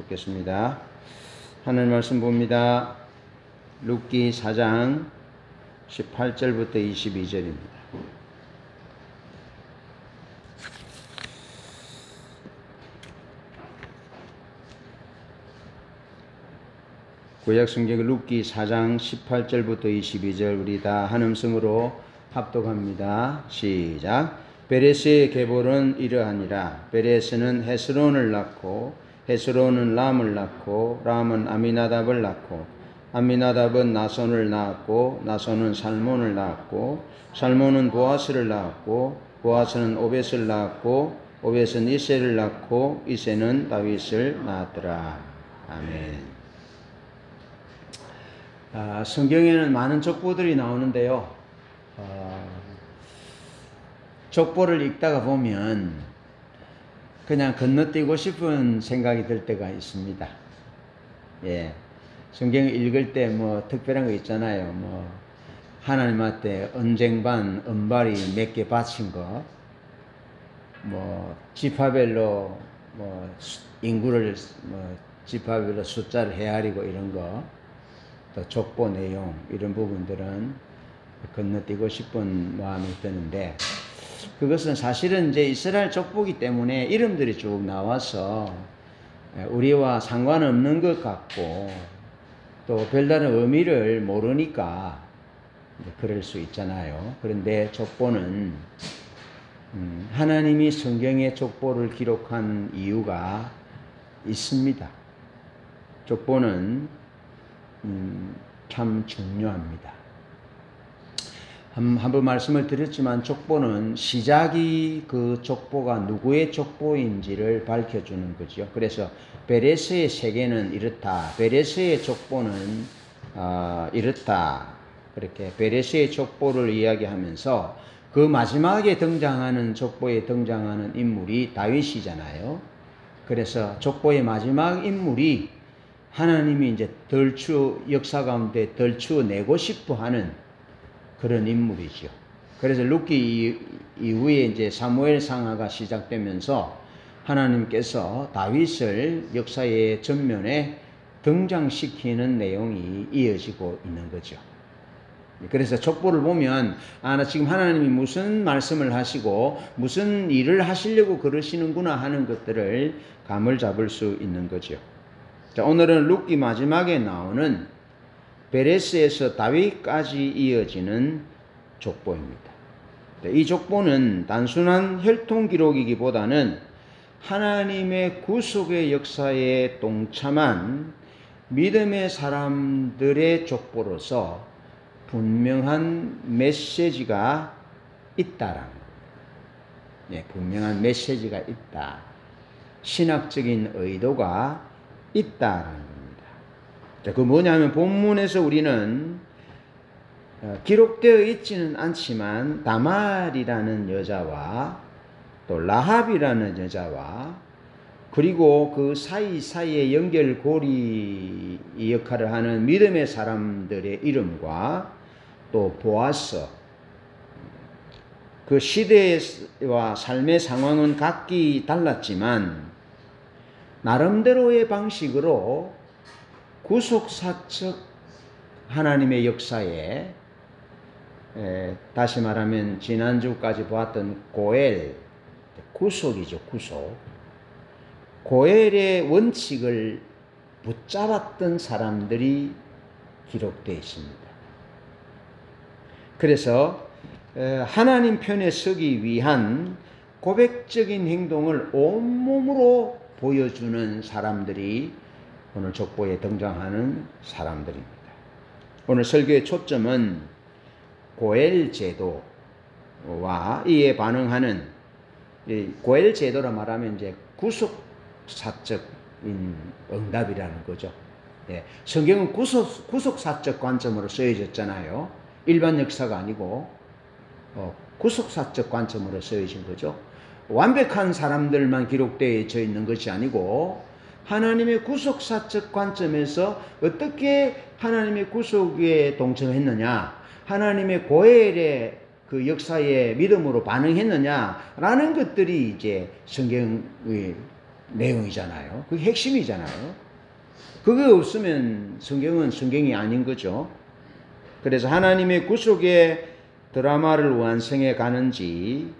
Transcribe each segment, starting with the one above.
읽겠습니다. 하늘 말씀 봅니다. 룻기 4장 18절부터 22절입니다. 구약 성경 룻기 4장 18절부터 22절 우리 다 한 음성으로 합독합니다. 시작. 베레스의 계보는 이러하니라. 베레스는 헤스론을 낳고 헤스론은 람을 낳고 람은 아미나답을 낳고 아미나답은 나손을 낳았고 나손은 살몬을 낳았고 살몬은 보아스를 낳았고 보아스는 오벳을 낳았고 오벳은 이새를 낳고 이새는 다윗을 낳았더라. 아멘. 성경에는 많은 족보들이 나오는데요. 족보를 읽다가 보면 그냥 건너뛰고 싶은 생각이 들 때가 있습니다. 예. 성경을 읽을 때 뭐 특별한 거 있잖아요. 뭐 하나님한테 언쟁반, 은발이 몇 개 바친 거, 뭐 지파별로 뭐 인구를 뭐 지파별로 숫자를 헤아리고 이런 거, 또 족보 내용 이런 부분들은 건너뛰고 싶은 마음이 드는데 그것은 사실은 이제 이스라엘 족보기 때문에 이름들이 쭉 나와서 우리와 상관없는 것 같고 또 별다른 의미를 모르니까 그럴 수 있잖아요. 그런데 족보는 하나님이 성경에 족보를 기록한 이유가 있습니다. 족보는 참 중요합니다. 한번 말씀을 드렸지만 족보는 시작이 그 족보가 누구의 족보인지를 밝혀주는 거죠. 그래서 베레스의 세계는 이렇다. 베레스의 족보는 이렇다. 그렇게 베레스의 족보를 이야기하면서 그 마지막에 등장하는 족보에 등장하는 인물이 다윗이잖아요. 그래서 족보의 마지막 인물이 하나님이 이제 역사 가운데 덜추어내고 싶어 하는 그런 인물이죠. 그래서 룻기 이후에 이제 사무엘 상하가 시작되면서 하나님께서 다윗을 역사의 전면에 등장시키는 내용이 이어지고 있는 거죠. 그래서 족보를 보면 나 지금 하나님이 무슨 말씀을 하시고 무슨 일을 하시려고 그러시는구나 하는 것들을 감을 잡을 수 있는 거죠. 자, 오늘은 룻기 마지막에 나오는 베레스에서 다윗까지 이어지는 족보입니다. 이 족보는 단순한 혈통 기록이기보다는 하나님의 구속의 역사에 동참한 믿음의 사람들의 족보로서 분명한 메시지가 있다라는 겁니다. 네, 분명한 메시지가 있다. 신학적인 의도가 있다라는 겁니다. 자, 그 뭐냐면 본문에서 우리는 기록되어 있지는 않지만 다말이라는 여자와 또 라합이라는 여자와 그리고 그 사이사이의 연결고리 역할을 하는 믿음의 사람들의 이름과 또 보아스, 그 시대와 삶의 상황은 각기 달랐지만 나름대로의 방식으로 구속사적 하나님의 역사에 다시 말하면 지난주까지 보았던 고엘, 구속이죠. 구속. 고엘의 원칙을 붙잡았던 사람들이 기록되어 있습니다. 그래서 하나님 편에 서기 위한 고백적인 행동을 온몸으로 보여주는 사람들이 오늘 족보에 등장하는 사람들입니다. 오늘 설교의 초점은 고엘 제도와 이에 반응하는 고엘 제도라 말하면 이제 구속사적인 응답이라는 거죠. 예, 성경은 구속사적 관점으로 쓰여졌잖아요. 일반 역사가 아니고 구속사적 관점으로 쓰여진 거죠. 완벽한 사람들만 기록되어 있는 것이 아니고 하나님의 구속사적 관점에서 어떻게 하나님의 구속에 동참했느냐, 하나님의 고엘의 그 역사에 믿음으로 반응했느냐라는 것들이 이제 성경의 내용이잖아요. 그게 핵심이잖아요. 그게 없으면 성경은 성경이 아닌 거죠. 그래서 하나님의 구속의 드라마를 완성해 가는지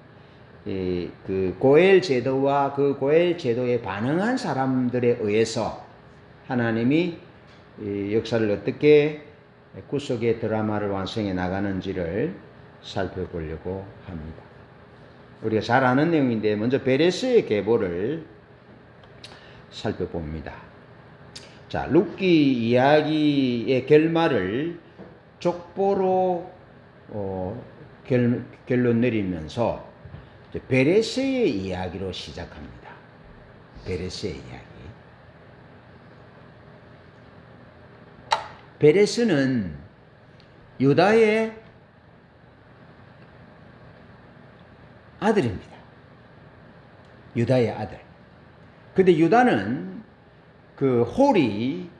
그 고엘 제도와 그 고엘 제도에 반응한 사람들에 의해서 하나님이 역사를 어떻게 구속의 드라마를 완성해 나가는지를 살펴보려고 합니다. 우리가 잘 아는 내용인데 먼저 베레스의 계보를 살펴봅니다. 자, 룻기 이야기의 결말을 족보로 결론 내리면서 베레스의 이야기로 시작합니다. 베레스의 이야기. 베레스는 유다의 아들입니다. 유다의 아들. 근데 유다는 그 홀이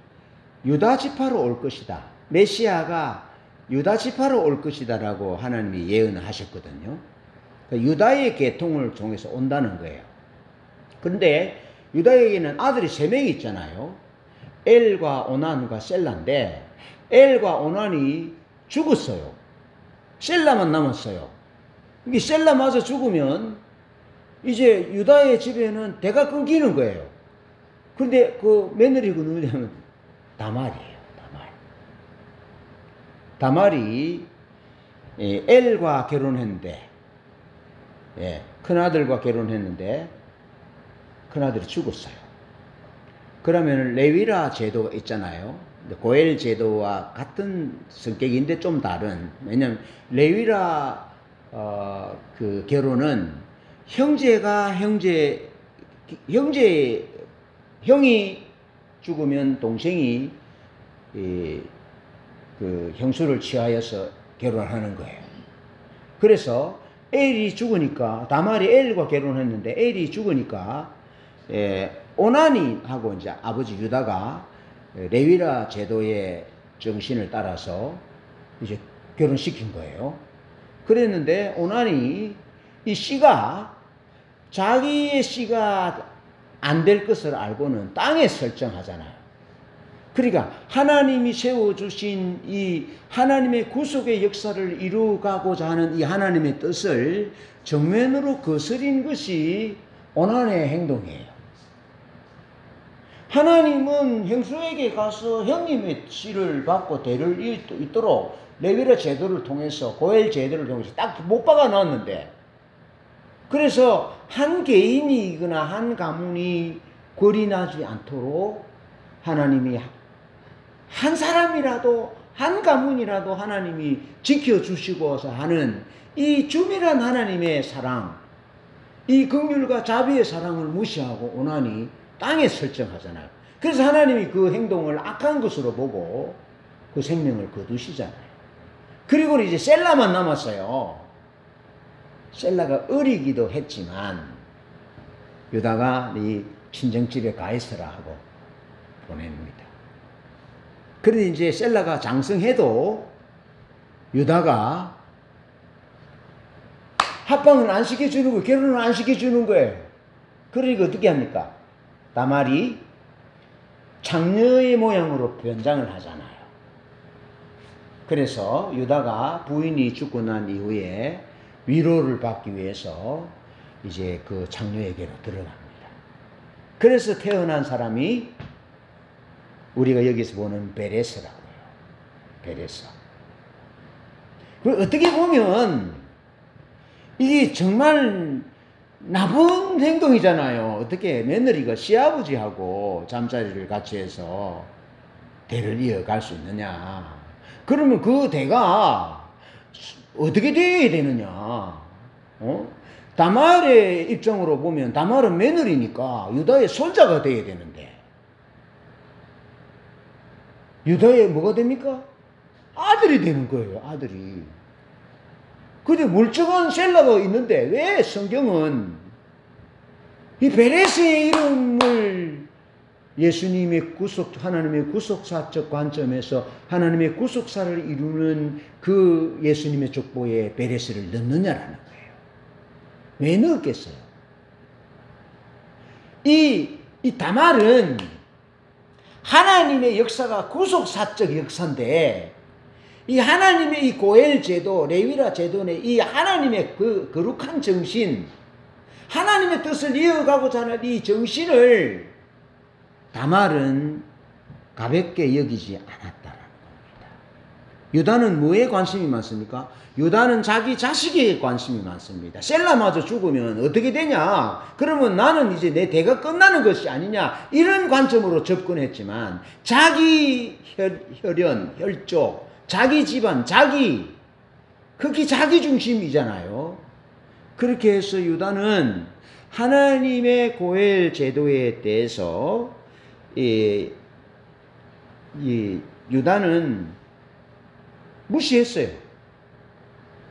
유다 지파로 올 것이다. 메시아가 유다 지파로 올 것이다라고 하나님이 예언하셨거든요. 유다의 계통을 통해서 온다는 거예요. 그런데 유다에게는 아들이 3명이 있잖아요. 엘과 오난과 셀라인데 엘과 오난이 죽었어요. 셀라만 남았어요. 이게 셀라마저 죽으면 이제 유다의 집에는 대가 끊기는 거예요. 그런데 그 며느리가 누구냐면 다말이에요. 다말이 엘과 결혼했는데 큰아들과 결혼했는데 큰아들이 죽었어요. 그러면 레위라 제도가 있잖아요. 고엘 제도와 같은 성격인데 좀 다른. 왜냐면 레위라 그 결혼은 형이 죽으면 동생이 그 형수를 취하여서 결혼하는 거예요. 그래서 엘이 죽으니까 다말이 엘과 결혼했는데 엘이 죽으니까 오나니하고 이제 아버지 유다가 레위라 제도의 정신을 따라서 이제 결혼시킨 거예요. 그랬는데 오나니 이 씨가 자기의 씨가 안 될 것을 알고는 땅에 설정하잖아요. 그러니까 하나님이 세워주신 이 하나님의 구속의 역사를 이루가고자 하는 이 하나님의 뜻을 정면으로 거스린 것이 오난의 행동이에요. 하나님은 형수에게 가서 형님의 씨를 받고 대를 잇도록 레위라 제도를 통해서 고엘 제도를 통해서 딱 못 박아 놨는데, 그래서 한 개인이거나 한 가문이 골이 나지 않도록 하나님이 한 사람이라도 한 가문이라도 하나님이 지켜주시고서 하는 이 주밀한 하나님의 사랑, 이 긍휼과 자비의 사랑을 무시하고 오나니 땅에 설정하잖아요. 그래서 하나님이 그 행동을 악한 것으로 보고 그 생명을 거두시잖아요. 그리고 이제 셀라만 남았어요. 셀라가 어리기도 했지만 유다가 네 친정집에 가 있어라 하고 보냅니다. 그런데 이제 셀라가 장성해도 유다가 합방을 안 시켜주는 거예요. 결혼을 안 시켜주는 거예요. 그러니까 어떻게 합니까? 다말이 장녀의 모양으로 변장을 하잖아요. 그래서 유다가 부인이 죽고 난 이후에 위로를 받기 위해서 이제 그 장녀에게로 들어갑니다. 그래서 태어난 사람이 우리가 여기서 보는 베레스라고요. 베레스. 어떻게 보면 이게 정말 나쁜 행동이잖아요. 어떻게 며느리가 시아버지하고 잠자리를 같이 해서 대를 이어갈 수 있느냐. 그러면 그 대가 어떻게 되어야 되느냐. 다말의 입장으로 보면 다말은 며느리니까 유다의 손자가 되어야 되는데 유다의 뭐가 됩니까? 아들이 되는 거예요. 아들이. 근데 멀쩡한 셀라가 있는데 왜 성경은 이 베레스의 이름을 예수님의 하나님의 구속사적 관점에서 하나님의 구속사를 이루는 그 예수님의 족보에 베레스를 넣느냐라는 거예요. 왜 넣었겠어요? 이 이 다말은 하나님의 역사가 구속사적 역사인데, 이 하나님의 이 고엘 제도, 레위라 제도는 이 하나님의 그 거룩한 정신, 하나님의 뜻을 이어가고자 하는 이 정신을 다말은 가볍게 여기지 않았다라는 겁니다. 유다는 뭐에 관심이 많습니까? 유다는 자기 자식에 관심이 많습니다. 셀라마저 죽으면 어떻게 되냐? 그러면 나는 이제 내 대가 끝나는 것이 아니냐? 이런 관점으로 접근했지만 자기 혈연, 혈족, 자기 집안, 그게 자기 중심이잖아요. 그렇게 해서 유다는 하나님의 고엘 제도에 대해서 유다는 무시했어요.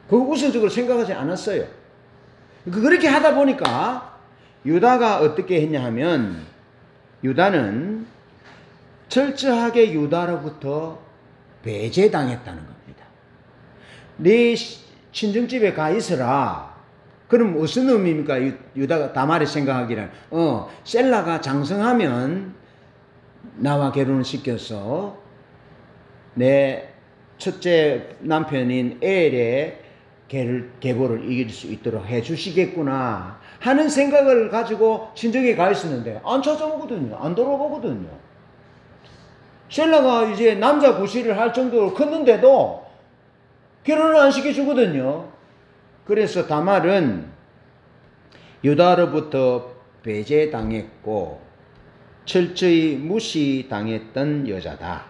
그거 우선적으로 생각하지 않았어요. 그렇게 하다 보니까 유다가 어떻게 했냐 하면, 유다는 철저하게 유다로부터 배제당했다는 겁니다. 네 친정집에 가 있어라. 그럼 무슨 의미입니까? 유다가 다말이 생각하기는 셀라가 장성하면 나와 결혼을 시켜서 내 첫째 남편인 엘의 계보를 이길 수 있도록 해주시겠구나 하는 생각을 가지고 친정에 가 있었는데 안 찾아오거든요. 안 돌아보거든요. 셀라가 이제 남자 구실을 할 정도로 컸는데도 결혼을 안 시켜주거든요. 그래서 다말은 유다로부터 배제당했고 철저히 무시당했던 여자다.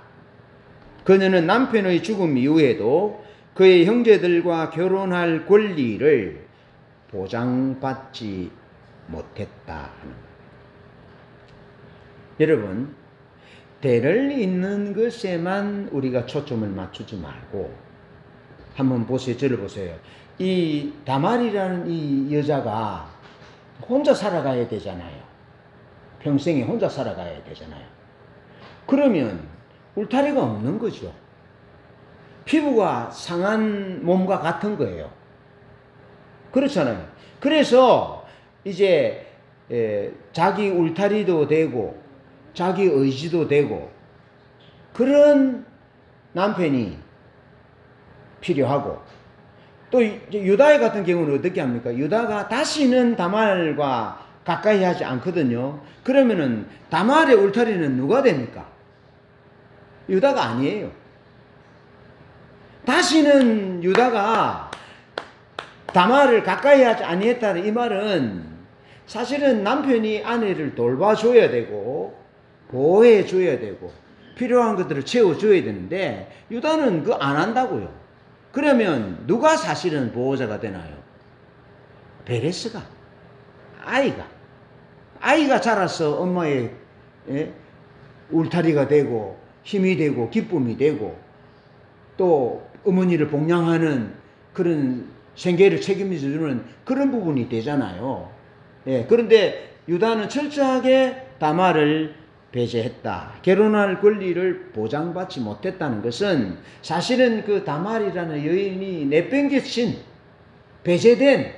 그녀는 남편의 죽음 이후에도 그의 형제들과 결혼할 권리를 보장받지 못했다. 여러분, 대를 잇는 것에만 우리가 초점을 맞추지 말고 한번 보세요. 저를 보세요. 이 다말이라는 이 여자가 혼자 살아가야 되잖아요. 평생에 혼자 살아가야 되잖아요. 그러면 울타리가 없는 거죠. 피부가 상한 몸과 같은 거예요. 그렇잖아요. 그래서 이제 자기 울타리도 되고 자기 의지도 되고 그런 남편이 필요하고, 또 유다의 같은 경우는 어떻게 합니까? 유다가 다시는 다말과 가까이 하지 않거든요. 그러면은 다말의 울타리는 누가 됩니까? 유다가 아니에요. 다시는 유다가 다말을 가까이 하지 아니했다는 이 말은 사실은 남편이 아내를 돌봐줘야 되고 보호해줘야 되고 필요한 것들을 채워줘야 되는데 유다는 그거 안 한다고요. 그러면 누가 사실은 보호자가 되나요? 베레스가, 아이가 자라서 엄마의 울타리가 되고 힘이 되고 기쁨이 되고 또 어머니를 복양하는 그런 생계를 책임져주는 그런 부분이 되잖아요. 그런데 유다는 철저하게 다말을 배제했다. 결혼할 권리를 보장받지 못했다는 것은 사실은 그 다말이라는 여인이 내팽개친, 배제된,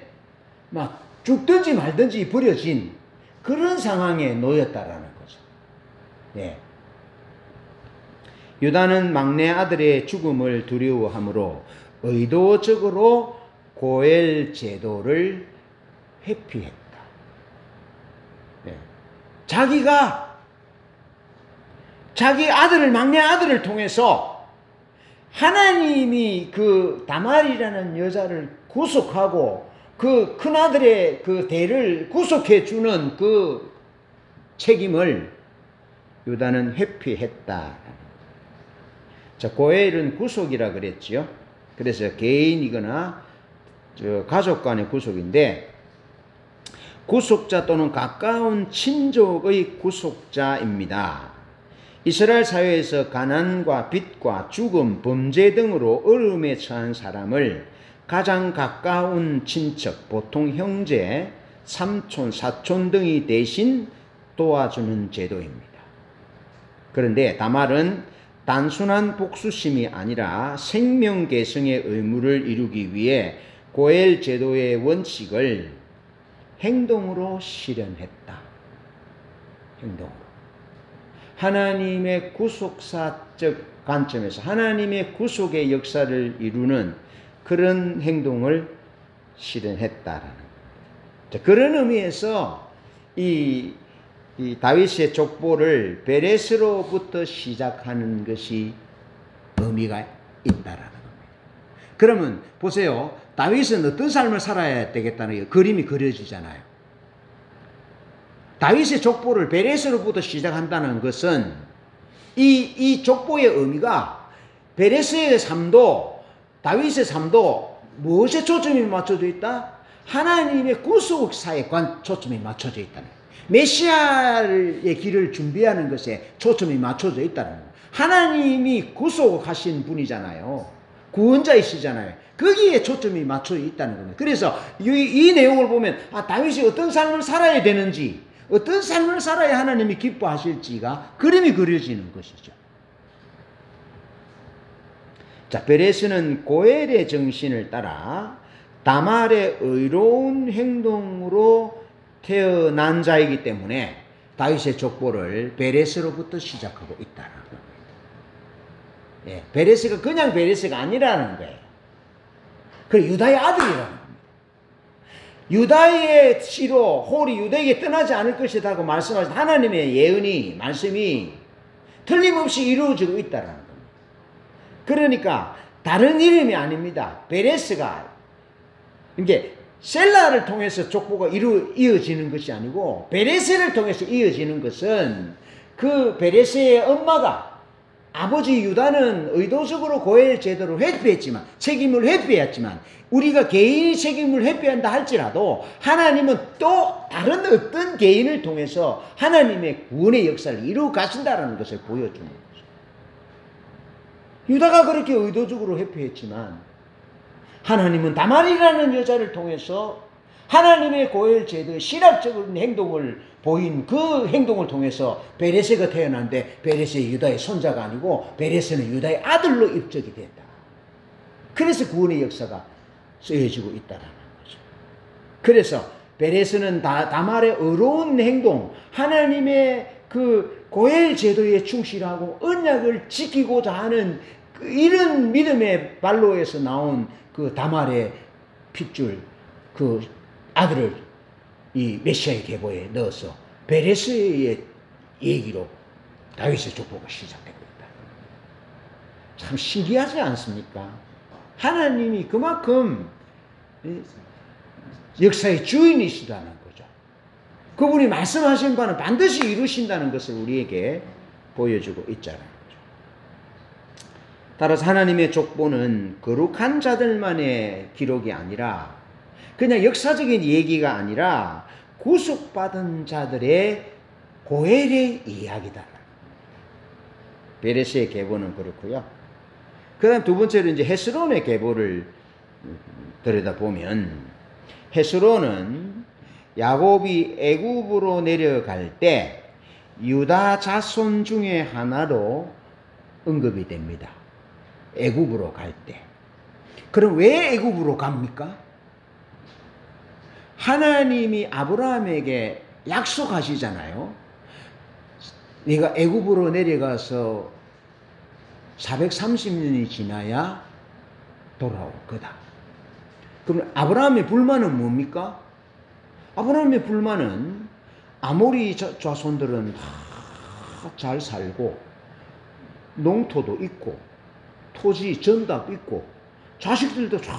막 죽든지 말든지 버려진 그런 상황에 놓였다라는 거죠. 유다는 막내 아들의 죽음을 두려워하므로 의도적으로 고엘 제도를 회피했다. 자기가 자기 막내 아들을 통해서 하나님이 그 다말이라는 여자를 구속하고 그 큰아들의 그 대를 구속해 주는 그 책임을 유다는 회피했다. 자, 고엘은 구속이라 그랬지요. 그래서 개인이거나 가족 간의 구속인데, 구속자 또는 가까운 친족의 구속자입니다. 이스라엘 사회에서 가난과 빚과 죽음, 범죄 등으로 어려움에 처한 사람을 가장 가까운 친척, 보통 형제, 삼촌, 사촌 등이 대신 도와주는 제도입니다. 그런데 다말은 단순한 복수심이 아니라 생명계승의 의무를 이루기 위해 고엘 제도의 원칙을 행동으로 실현했다. 행동으로. 하나님의 구속사적 관점에서 하나님의 구속의 역사를 이루는 그런 행동을 실현했다라는 겁니다. 그런 의미에서 이 다윗의 족보를 베레스로부터 시작하는 것이 의미가 있다라는 겁니다. 그러면 보세요. 다윗은 어떤 삶을 살아야 되겠다는 그림이 그려지잖아요. 다윗의 족보를 베레스로부터 시작한다는 것은 이 족보의 의미가 베레스의 삶도 다윗의 삶도 무엇에 초점이 맞춰져 있다? 하나님의 구속사에 초점이 맞춰져 있다는 거예요. 메시아의 길을 준비하는 것에 초점이 맞춰져 있다는 거예요. 하나님이 구속하신 분이잖아요. 구원자이시잖아요. 거기에 초점이 맞춰 있다는 겁니다. 그래서 이 내용을 보면 다윗이 어떤 삶을 살아야 되는지, 어떤 삶을 살아야 하나님이 기뻐하실지가 그림이 그려지는 것이죠. 자, 베레스는 고엘의 정신을 따라 다말의 의로운 행동으로 태어난 자이기 때문에 다윗의 족보를 베레스로부터 시작하고 있다는 겁니다. 예, 베레스가 그냥 베레스가 아니라는 거예요. 그 유다의 아들이라는 겁니다. 유다의 씨로 홀이 유다에게 떠나지 않을 것이라고 말씀하신 하나님의 예언이 말씀이 틀림없이 이루어지고 있다는 겁니다. 그러니까 다른 이름이 아닙니다. 베레스가 이게 셀라를 통해서 족보가 이어지는 것이 아니고 베레스를 통해서 이어지는 것은 그 베레스의 엄마가 아버지 유다는 의도적으로 고엘 제도를 회피했지만 책임을 회피했지만 우리가 개인이 책임을 회피한다 할지라도 하나님은 또 다른 어떤 개인을 통해서 하나님의 구원의 역사를 이루어 가신다는 것을 보여주는 거죠. 유다가 그렇게 의도적으로 회피했지만 하나님은 다말이라는 여자를 통해서 하나님의 고엘 제도의 신학적인 행동을 보인 그 행동을 통해서 베레스가 태어났는데 베레스의 유다의 손자가 아니고 베레스는 유다의 아들로 입적이 됐다. 그래서 구원의 역사가 쓰여지고 있다는 거죠. 그래서 베레스는 다말의 의로운 행동, 하나님의 그 고엘 제도에 충실하고 언약을 지키고자 하는 이런 믿음의 발로에서 나온 그 다말의 핏줄 그 아들을 이 메시아의 계보에 넣어서 베레스의 얘기로 다윗의 족보가 시작되고 있다. 참 신기하지 않습니까? 하나님이 그만큼 역사의 주인이시다는 거죠. 그분이 말씀하신 바는 반드시 이루신다는 것을 우리에게 보여주고 있잖아요. 따라서 하나님의 족보는 거룩한 자들만의 기록이 아니라 그냥 역사적인 얘기가 아니라 구속받은 자들의 고엘의 이야기다. 베레스의 계보는 그렇고요. 그 다음 두 번째로 이제 헤스론의 계보를 들여다보면 헤스론은 야곱이 애굽으로 내려갈 때 유다 자손 중에 하나로 언급이 됩니다. 애굽으로 갈 때. 그럼 왜 애굽으로 갑니까? 하나님이 아브라함에게 약속하시잖아요. 네가 애굽으로 내려가서 430년이 지나야 돌아올 거다. 그럼 아브라함의 불만은 뭡니까? 아브라함의 불만은 아모리 자손들은 잘 살고 농토도 있고 토지 전답 있고 자식들도 잘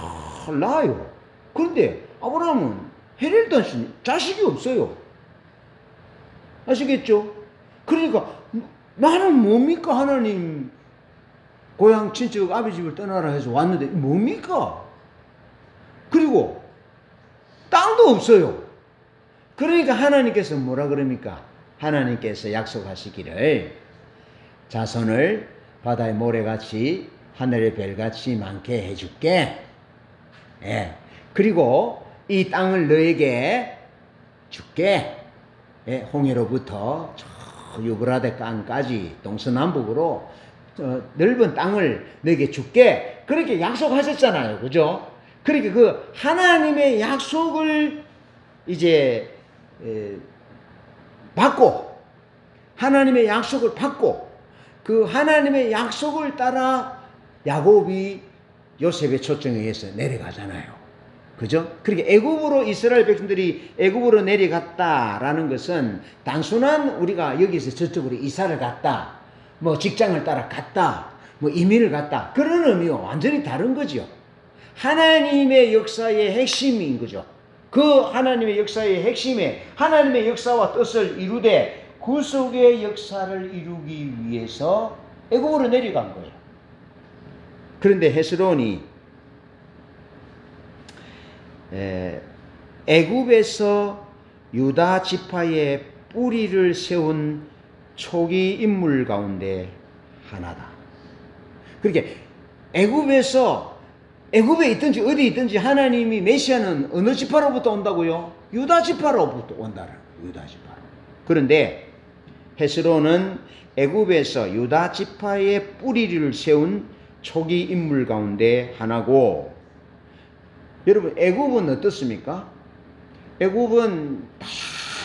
낳아요. 그런데 아브라함은 헤렐단신 자식이 없어요. 아시겠죠? 그러니까 나는 뭡니까? 하나님 고향 친척 아버지 집을 떠나라 해서 왔는데 뭡니까? 그리고 땅도 없어요. 그러니까 하나님께서 뭐라 그럽니까? 하나님께서 약속하시기를 자손을 바다의 모래같이 하늘의 별같이 많게 해줄게. 예. 그리고 이 땅을 너에게 줄게. 예. 홍해로부터 저 유브라데 강까지 동서남북으로 넓은 땅을 너에게 줄게. 그렇게 약속하셨잖아요. 그죠? 그러니까 그 하나님의 약속을 이제 받고 하나님의 약속을 받고 그 하나님의 약속을 따라 야곱이 요셉의 초청에 의해서 내려가잖아요. 그죠? 그렇게 애굽으로 이스라엘 백성들이 애굽으로 내려갔다라는 것은 단순한 우리가 여기서 저쪽으로 이사를 갔다, 뭐 직장을 따라 갔다, 뭐 이민을 갔다 그런 의미와 완전히 다른 거죠. 하나님의 역사의 핵심인 거죠. 그 하나님의 역사의 핵심에 하나님의 역사와 뜻을 이루되 구속의 역사를 이루기 위해서 애굽으로 내려간 거예요. 그런데 헤스론이 애굽에서 유다 지파의 뿌리를 세운 초기 인물 가운데 하나다. 그렇게 애굽에 있든지 어디 있든지 하나님이 메시아는 어느 지파로부터 온다고요? 유다 지파로부터 온다라고. 유다 지파로. 그런데 헤스론은 애굽에서 유다 지파의 뿌리를 세운 초기 인물 가운데 하나고, 여러분 애굽은 어떻습니까? 애굽은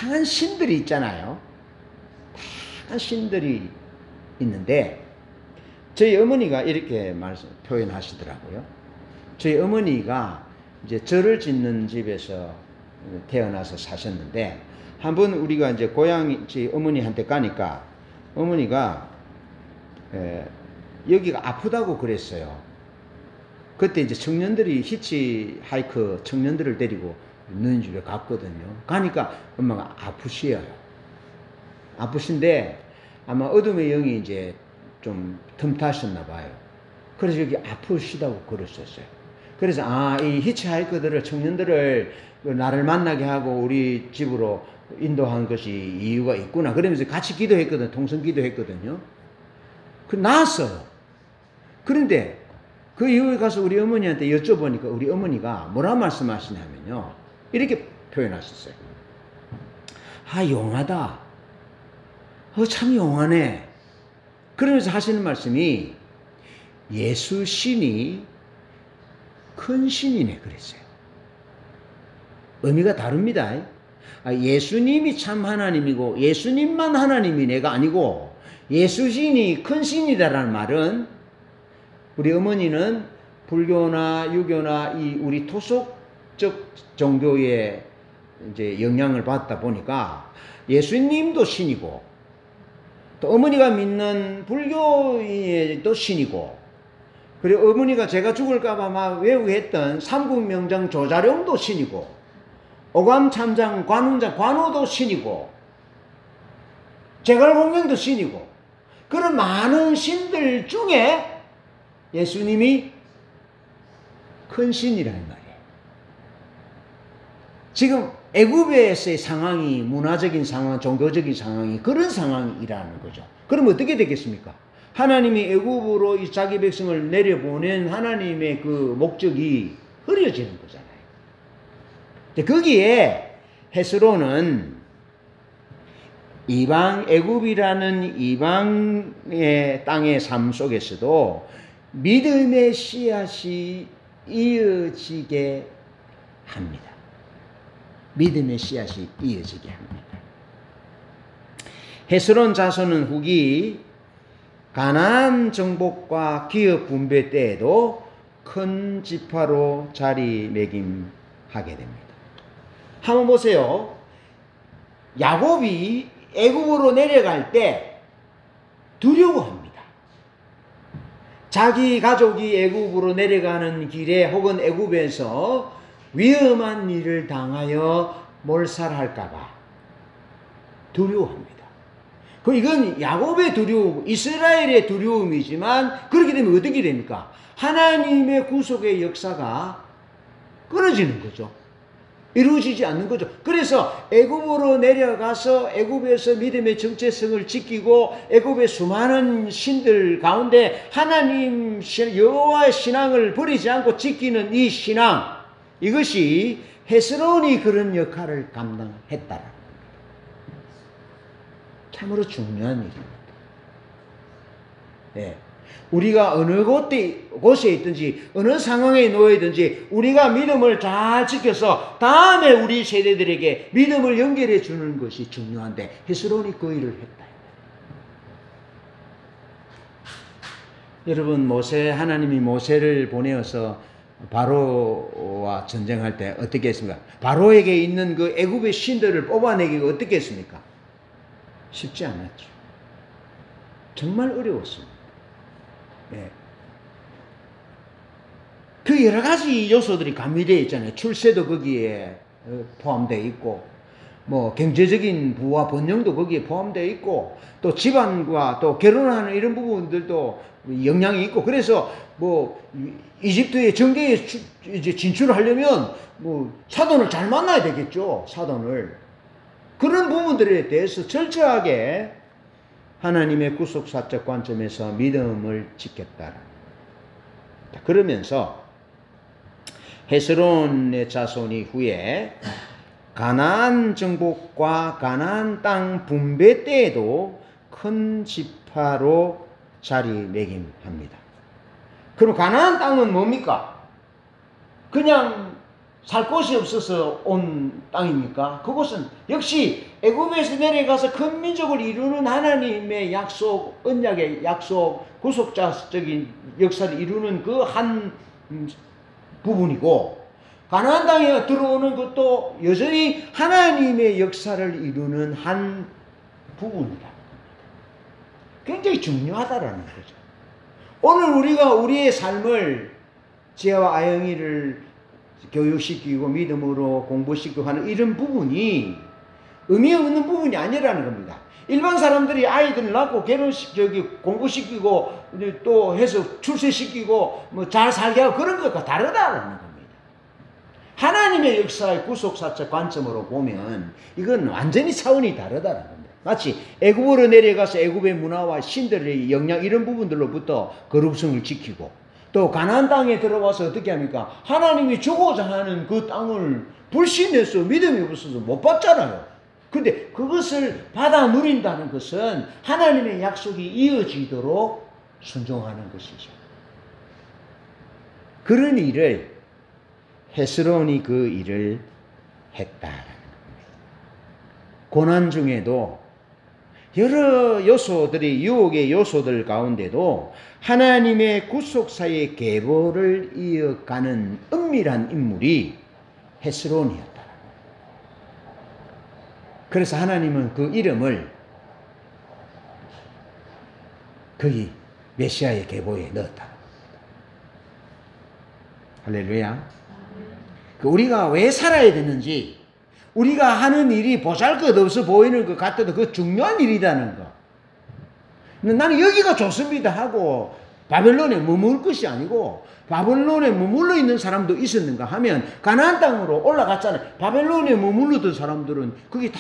다양한 신들이 있잖아요. 다양한 신들이 있는데 저희 어머니가 이렇게 표현하시더라고요. 저희 어머니가 이제 절을 짓는 집에서 태어나서 사셨는데 한번 우리가 이제 고향이 저희 어머니한테 가니까 어머니가 여기가 아프다고 그랬어요. 그때 이제 청년들이 히치하이크 청년들을 데리고 있는 집에 갔거든요. 가니까 엄마가 아프시어요. 아프신데 아마 어둠의 영이 이제 좀 틈타셨나 봐요. 그래서 여기 아프시다고 그랬었어요. 그래서 이 히치하이커들을 청년들을 나를 만나게 하고 우리 집으로 인도한 것이 이유가 있구나. 그러면서 같이 기도했거든요. 통성 기도했거든요. 나았어요. 그런데 그 이후에 가서 우리 어머니한테 여쭤보니까 우리 어머니가 뭐라 말씀하시냐면요. 이렇게 표현하셨어요. 용하다. 참 용하네. 그러면서 하시는 말씀이 예수 신이 큰 신이네 그랬어요. 의미가 다릅니다. 예수님이 참 하나님이고 예수님만 하나님이네가 아니고 예수 신이 큰 신이다라는 말은 우리 어머니는 불교나 유교나 이 우리 토속적 종교에 이제 영향을 받다 보니까 예수님도 신이고 또 어머니가 믿는 불교도 신이고 그리고 어머니가 제가 죽을까봐 막 외우했던 삼국명장 조자룡도 신이고 오감참장 관운장 관우도 신이고 제갈공명도 신이고 그런 많은 신들 중에 예수님이 큰 신이라는 말이에요. 지금 애굽에서의 상황이 문화적인 상황, 종교적인 상황이 그런 상황이라는 거죠. 그럼 어떻게 되겠습니까? 하나님이 애굽으로 이 자기 백성을 내려보낸 하나님의 그 목적이 흐려지는 거잖아요. 거기에 헤스론은 애굽이라는 이방의 땅의 삶 속에서도 믿음의 씨앗이 이어지게 합니다. 믿음의 씨앗이 이어지게 합니다. 헤스론 자손은 후기 가나안 정복과 기업 분배 때에도 큰 지파로 자리매김하게 됩니다. 한번 보세요. 야곱이 애굽으로 내려갈 때 두려워합니다. 자기 가족이 애굽으로 내려가는 길에 혹은 애굽에서 위험한 일을 당하여 몰살할까 봐 두려워합니다. 이건 야곱의 두려움, 이스라엘의 두려움이지만 그렇게 되면 어떻게 됩니까? 하나님의 구속의 역사가 끊어지는 거죠. 이루어지지 않는 거죠. 그래서 애굽으로 내려가서 애굽에서 믿음의 정체성을 지키고 애굽의 수많은 신들 가운데 하나님 여호와의 신앙을 버리지 않고 지키는 이 신앙, 이것이 헤스론이 그런 역할을 감당했다라. 참으로 중요한 일입니다. 네. 우리가 어느 곳에 있든지 어느 상황에 놓여 있든지 우리가 믿음을 잘 지켜서 다음에 우리 세대들에게 믿음을 연결해 주는 것이 중요한데 헤스론이 그 일을 했다. 여러분, 하나님이 모세를 보내어서 바로와 전쟁할 때 어떻게 했습니까? 바로에게 있는 그 애굽의 신들을 뽑아내기가 어떻게 했습니까? 쉽지 않았죠. 정말 어려웠습니다. 예. 그 여러 가지 요소들이 가미되어 있잖아요. 출세도 거기에 포함되어 있고, 뭐 경제적인 부와 번영도 거기에 포함되어 있고, 또 집안과 또 결혼하는 이런 부분들도 영향이 있고, 그래서 뭐 이집트의 정계에 이제 진출하려면 뭐 사돈을 잘 만나야 되겠죠. 사돈을. 그런 부분들에 대해서 철저하게 하나님의 구속사적 관점에서 믿음을 지켰다. 그러면서 헤스론의 자손이 후에 가나안 정복과 가나안 땅 분배 때에도 큰 지파로 자리매김합니다. 그럼 가나안 땅은 뭡니까? 그냥 살 곳이 없어서 온 땅입니까? 그곳은 역시 애굽에서 내려가서 큰 민족을 이루는 하나님의 약속, 언약의 약속, 구속자적인 역사를 이루는 그 한 부분이고, 가나안 땅에 들어오는 것도 여전히 하나님의 역사를 이루는 한 부분이다. 굉장히 중요하다라는 거죠. 오늘 우리가 우리의 삶을 지혜와 아영이를 교육시키고 믿음으로 공부시키고 하는 이런 부분이 의미 없는 부분이 아니라는 겁니다. 일반 사람들이 아이들 낳고 공부시키고 또 해서 출세시키고 뭐 잘 살게 하고 그런 것과 다르다라는 겁니다. 하나님의 역사의 구속사적 관점으로 보면 이건 완전히 차원이 다르다라는 겁니다. 마치 애굽으로 내려가서 애굽의 문화와 신들의 영향 이런 부분들로부터 거룩성을 지키고, 또 가나안 땅에 들어와서 어떻게 합니까? 하나님이 주고자 하는 그 땅을 불신해서 믿음이 없어서 못 받잖아요. 근데 그것을 받아 누린다는 것은 하나님의 약속이 이어지도록 순종하는 것이죠. 그런 일을 헤스론이 그 일을 했다라는 겁니다. 고난 중에도 여러 요소들이, 유혹의 요소들 가운데도 하나님의 구속사의 계보를 이어가는 은밀한 인물이 헤스론이었다. 그래서 하나님은 그 이름을 거기 메시아의 계보에 넣었다. 할렐루야. 우리가 왜 살아야 되는지, 우리가 하는 일이 보잘것없어 보이는 것 같아도 그 중요한 일이라는 거. 나는 여기가 좋습니다 하고 바벨론에 머물 것이 아니고, 바벨론에 머물러 있는 사람도 있었는가 하면 가나안 땅으로 올라갔잖아요. 바벨론에 머물렀던 사람들은 거기 다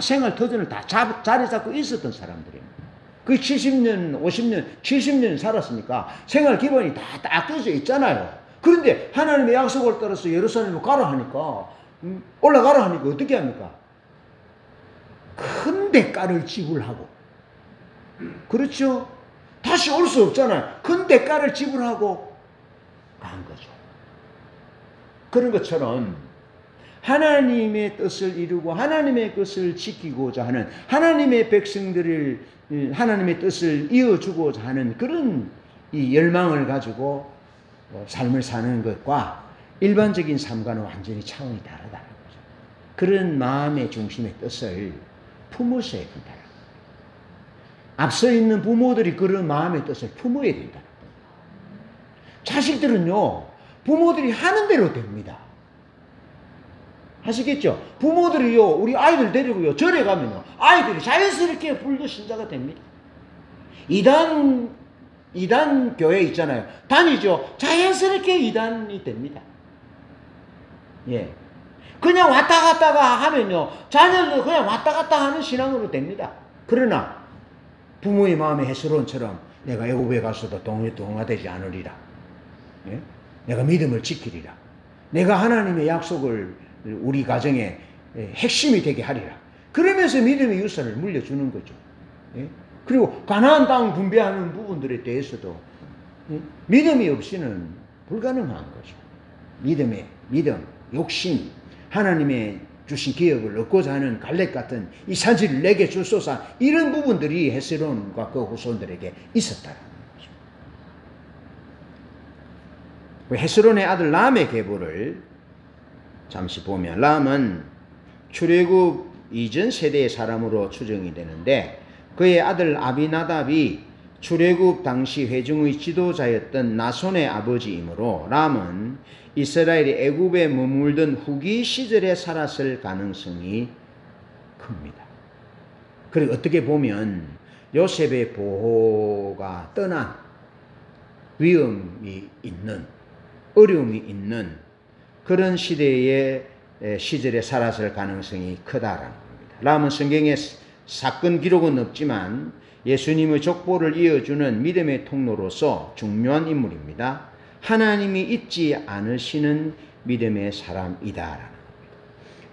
생활 터전을 다 자리 잡고 있었던 사람들입니다. 그 70년, 50년, 70년 살았으니까 생활 기반이 다 닦여져 있잖아요. 그런데 하나님의 약속을 따라서 예루살렘으로 가라 하니까, 올라가라 하니까 어떻게 합니까? 큰 대가를 지불하고, 그렇죠? 다시 올 수 없잖아요. 큰 대가를 지불하고 간 거죠. 그런 것처럼 하나님의 뜻을 이루고 하나님의 것을 지키고자 하는 하나님의 백성들을, 하나님의 뜻을 이어주고자 하는 그런 이 열망을 가지고 삶을 사는 것과 일반적인 삶과는 완전히 차원이 다르다는 거죠. 그런 마음의 중심의 뜻을 품으셔야 된다. 앞서 있는 부모들이 그런 마음의 뜻을 품어야 된다. 자식들은요, 부모들이 하는 대로 됩니다. 아시겠죠? 부모들이요, 우리 아이들 데리고요, 절에 가면요, 아이들이 자연스럽게 불교 신자가 됩니다. 이단 교회 있잖아요. 다니죠. 자연스럽게 이단이 됩니다. 예. 그냥 왔다 갔다가 하면요, 자녀도 그냥 왔다 갔다 하는 신앙으로 됩니다. 그러나 부모의 마음의 헤스론처럼 내가 애굽에 가서도 동화되지 않으리라. 예? 내가 믿음을 지키리라. 내가 하나님의 약속을 우리 가정의 핵심이 되게 하리라. 그러면서 믿음의 유산을 물려주는 거죠. 예? 그리고 가나안 땅 분배하는 부분들에 대해서도 믿음이 없이는 불가능한 거죠. 믿음, 욕심, 하나님의 주신 기업을 얻고자 하는 갈렙 같은 이 산지를 내게 주소서, 이런 부분들이 헤스론과 그 후손들에게 있었다는 거죠. 헤스론의 아들 람의 계보를 잠시 보면, 람은 출애굽 이전 세대의 사람으로 추정이 되는데, 그의 아들 아비나답이 출애굽 당시 회중의 지도자였던 나손의 아버지이므로 람은 이스라엘이 애굽에 머물던 후기 시절에 살았을 가능성이 큽니다. 그리고 어떻게 보면 요셉의 보호가 떠난 위험이 있는, 어려움이 있는 그런 시대의 시절에 살았을 가능성이 크다라는 겁니다. 람은 성경에 사건 기록은 없지만 예수님의 족보를 이어주는 믿음의 통로로서 중요한 인물입니다. 하나님이 잊지 않으시는 믿음의 사람이다라는 겁니다.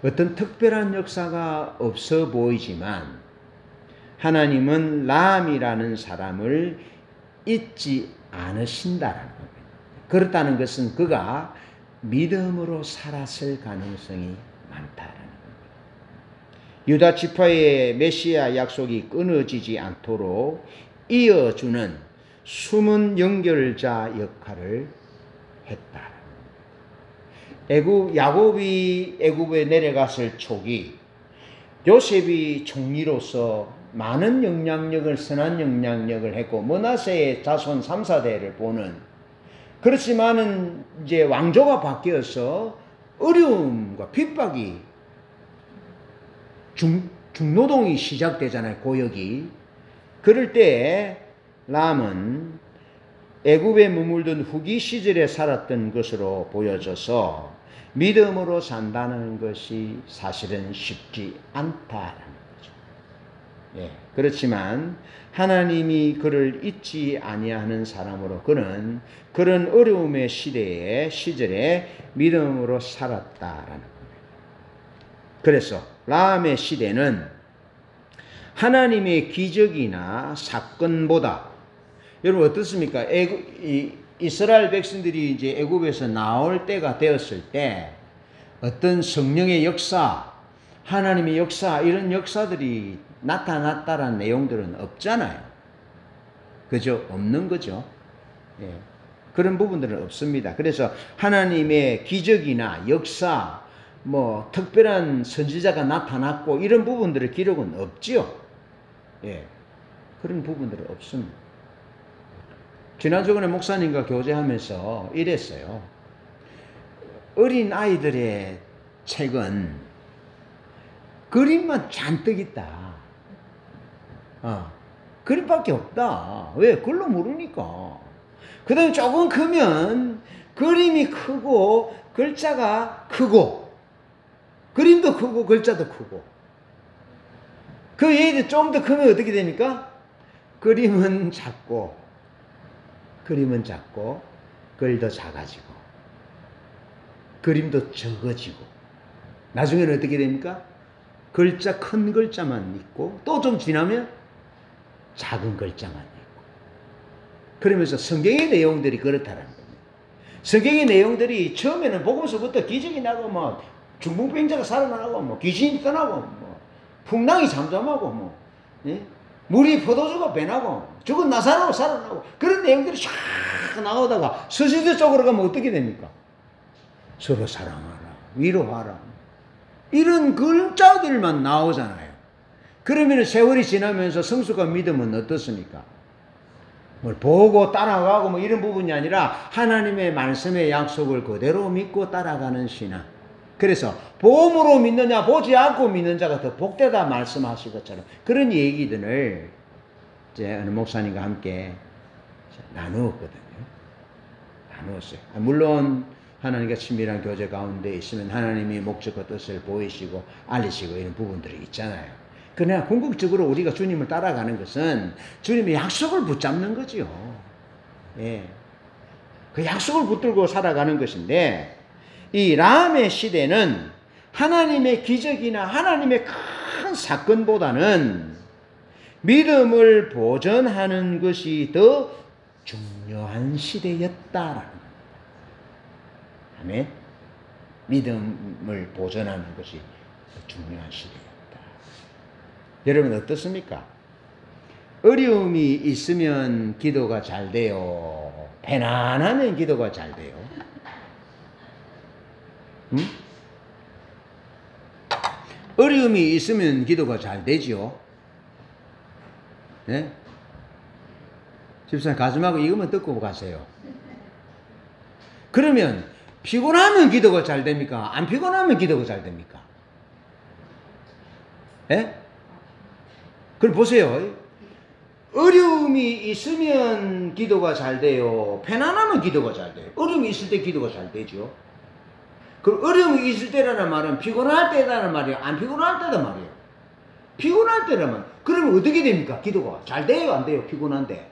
어떤 특별한 역사가 없어 보이지만 하나님은 람이라는 사람을 잊지 않으신다라는 겁니다. 그렇다는 것은 그가 믿음으로 살았을 가능성이 많다라는 겁니다. 유다 지파의 메시아 약속이 끊어지지 않도록 이어주는 숨은 연결자 역할을 했다. 야곱이 애굽에 내려갔을 초기 요셉이 총리로서 많은 영향력을, 선한 영향력을 했고 므낫세의 자손 3, 4대를 보는, 그렇지만은 이제 왕조가 바뀌어서 어려움과 핍박이 중노동이 시작되잖아요. 고역이. 그럴 때 람은 애굽에 머물던 후기 시절에 살았던 것으로 보여져서 믿음으로 산다는 것이 사실은 쉽지 않다라는 거죠. 예, 그렇지만 하나님이 그를 잊지 아니하는 사람으로 그는 그런 어려움의 시절에 믿음으로 살았다라는 겁니다. 그래서 람의 시대는 하나님의 기적이나 사건보다, 여러분 어떻습니까? 이스라엘 백성들이 이제 애굽에서 나올 때가 되었을 때 어떤 성령의 역사, 하나님의 역사, 이런 역사들이 나타났다라는 내용들은 없잖아요. 그죠? 없는 거죠. 예. 그런 부분들은 없습니다. 그래서 하나님의 기적이나 역사, 특별한 선지자가 나타났고 이런 부분들의 기록은 없지요. 예. 그런 부분들은 없습니다. 지난주에 목사님과 교제하면서 이랬어요. 어린 아이들의 책은 그림만 잔뜩 있다. 그림밖에 없다. 왜? 글로 모르니까. 그 다음에 조금 크면 그림이 크고 글자가 크고 그림도 크고 글자도 크고, 그 얘들 좀 더 크면 어떻게 됩니까? 그림은 작고 글도 작아지고 그림도 적어지고, 나중에는 어떻게 됩니까? 큰 글자만 있고 또 좀 지나면 작은 글자만 있고, 그러면서 성경의 내용들이 그렇다는 겁니다. 성경의 내용들이 처음에는 복음서부터 기적이 나고 중풍병자가 살아나고 귀신이 떠나고 풍랑이 잠잠하고 예? 물이 포도주가 변하고 죽은 나사로가 살아나고 그런 내용들이 쫙 나오다가 서신서 쪽으로 가면 어떻게 됩니까? 서로 사랑하라, 위로하라, 이런 글자들만 나오잖아요. 그러면 세월이 지나면서 성숙과 믿음은 어떻습니까? 뭘 보고 따라가고 이런 부분이 아니라 하나님의 말씀의 약속을 그대로 믿고 따라가는 신앙. 그래서 보험으로 믿느냐 보지 않고 믿는 자가 더 복되다 말씀하신 것처럼 그런 얘기들을 이제 어느 목사님과 함께 나누었거든요. 나누었어요. 물론 하나님과 친밀한 교제 가운데 있으면 하나님이 목적과 뜻을 보이시고 알리시고 이런 부분들이 있잖아요. 그러나 궁극적으로 우리가 주님을 따라가는 것은 주님의 약속을 붙잡는 거지요. 예. 그 약속을 붙들고 살아가는 것인데, 이 람의 시대는 하나님의 기적이나 하나님의 큰 사건보다는 믿음을 보존하는 것이 더 중요한 시대였다라는 겁니다. 아멘. 믿음을 보존하는 것이 더 중요한 시대였다. 여러분 어떻습니까? 어려움이 있으면 기도가 잘 돼요? 편안하면 기도가 잘 돼요? 응? 어려움이 있으면 기도가 잘 되지요. 네? 집사님 가지 말고 이것만 듣고 가세요. 그러면 피곤하면 기도가 잘 됩니까? 안 피곤하면 기도가 잘 됩니까? 예? 그럼 보세요. 어려움이 있으면 기도가 잘 돼요. 편안하면 기도가 잘 돼요. 어려움이 있을 때 기도가 잘 되죠. 그럼 어려움이 있을 때라는 말은 피곤할 때라는 말이에요? 안 피곤할 때란 말이에요? 피곤할 때라면 그러면 어떻게 됩니까? 기도가 잘 돼요? 안 돼요? 피곤한데?